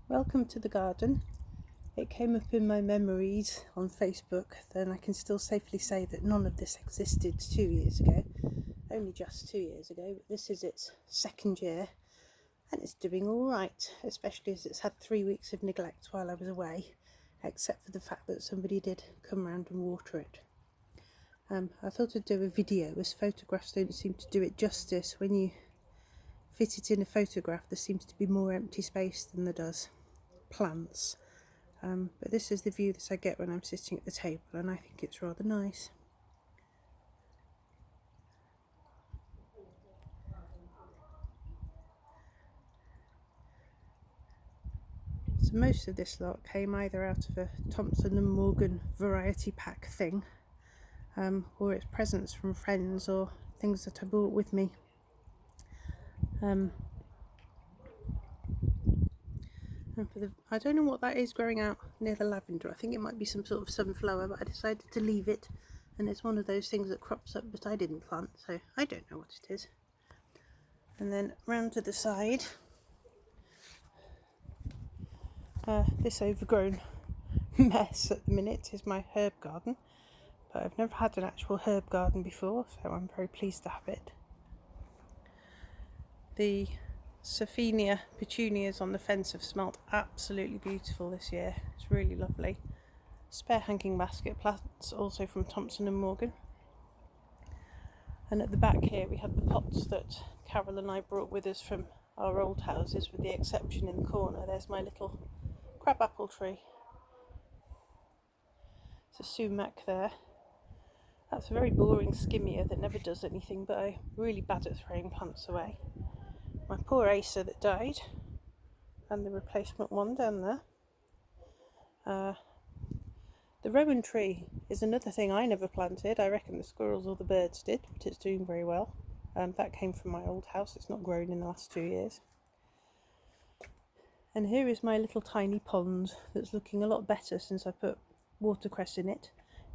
Welcome to the garden. It came up in my memories on Facebook, then I can still safely say that none of this existed 2 years ago, only just 2 years ago, but this is its second year and it's doing alright, especially as it's had 3 weeks of neglect while I was away, except for the fact that somebody did come round and water it. I thought I'd do a video, as photographs don't seem to do it justice. When you fit it in a photograph, there seems to be more empty space than there does plants. But this is the view that I get when I'm sitting at the table, and I think it's rather nice. So most of this lot came either out of a Thompson & Morgan variety pack thing, or it's presents from friends or things that I brought with me. And I don't know what that is growing out near the lavender. I think it might be some sort of sunflower, but I decided to leave it, and it's one of those things that crops up but I didn't plant, so I don't know what it is. And then round to the side, this overgrown mess at the minute is my herb garden, but I've never had an actual herb garden before, so I'm very pleased to have it. The Sophinia petunias on the fence have smelled absolutely beautiful this year. It's really lovely. Spare hanging basket plants, also from Thompson & Morgan. And at the back here we have the pots that Carol and I brought with us from our old houses, with the exception in the corner. There's my little crabapple tree. It's a sumac there. That's a very boring skimmer that never does anything, but I'm really bad at throwing plants away. My poor Acer that died, and the replacement one down there. The rowan tree is another thing I never planted. I reckon the squirrels or the birds did, but it's doing very well. That came from my old house. It's not grown in the last 2 years. And here is my little tiny pond that's looking a lot better since I put watercress in it.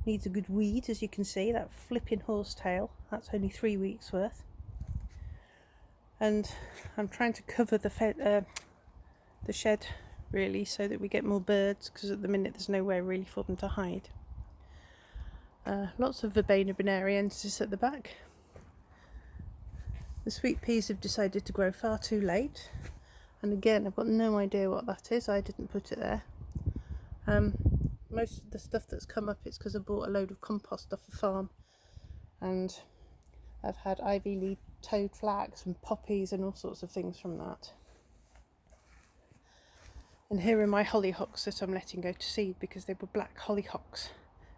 Needs a good weed, as you can see. That flipping horsetail, that's only 3 weeks worth. And I'm trying to cover the shed really, so that we get more birds, because at the minute there's nowhere really for them to hide. Lots of Verbena bonariensis at the back. The sweet peas have decided to grow far too late, and again I've got no idea what that is. I didn't put it there. Most of the stuff that's come up is because I bought a load of compost off the farm, and I've had ivy leaf toad flax and poppies and all sorts of things from that. And here are my hollyhocks that I'm letting go to seed, because they were black hollyhocks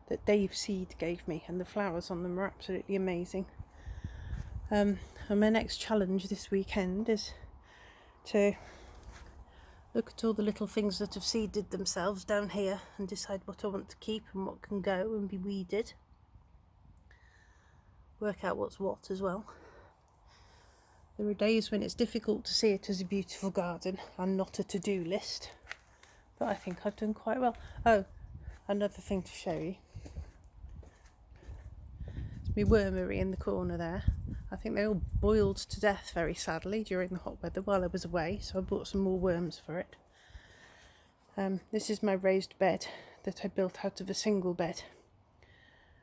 that Dave Seed gave me, and the flowers on them are absolutely amazing. And my next challenge this weekend is to look at all the little things that have seeded themselves down here and decide what I want to keep and what can go and be weeded. Work out what's what as well. There are days when it's difficult to see it as a beautiful garden and not a to-do list, but I think I've done quite well. Oh, another thing to show you. It's my wormery in the corner there. I think they all boiled to death very sadly during the hot weather while I was away, so I bought some more worms for it. This is my raised bed that I built out of a single bed,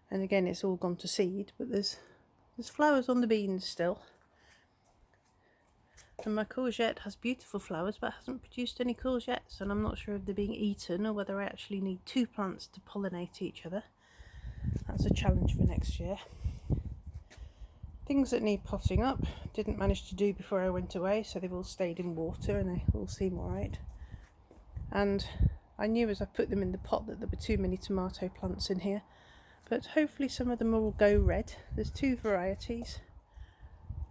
and again it's all gone to seed, but there's flowers on the beans still. And my courgette has beautiful flowers but hasn't produced any courgettes, and I'm not sure if they're being eaten or whether I actually need 2 plants to pollinate each other. That's a challenge for next year. Things that need potting up, didn't manage to do before I went away, so they've all stayed in water and they all seem alright. And I knew as I put them in the pot that there were too many tomato plants in here, but hopefully some of them will go red. There's 2 varieties.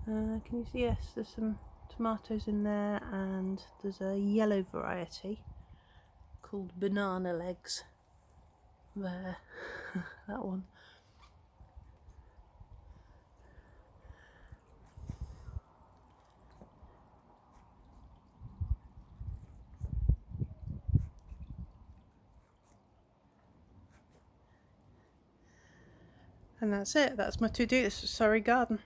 Can you see? Yes, there's some tomatoes in there, and there's a yellow variety called banana legs there. That one. And that's it. That's my to-do list. Sorry, garden.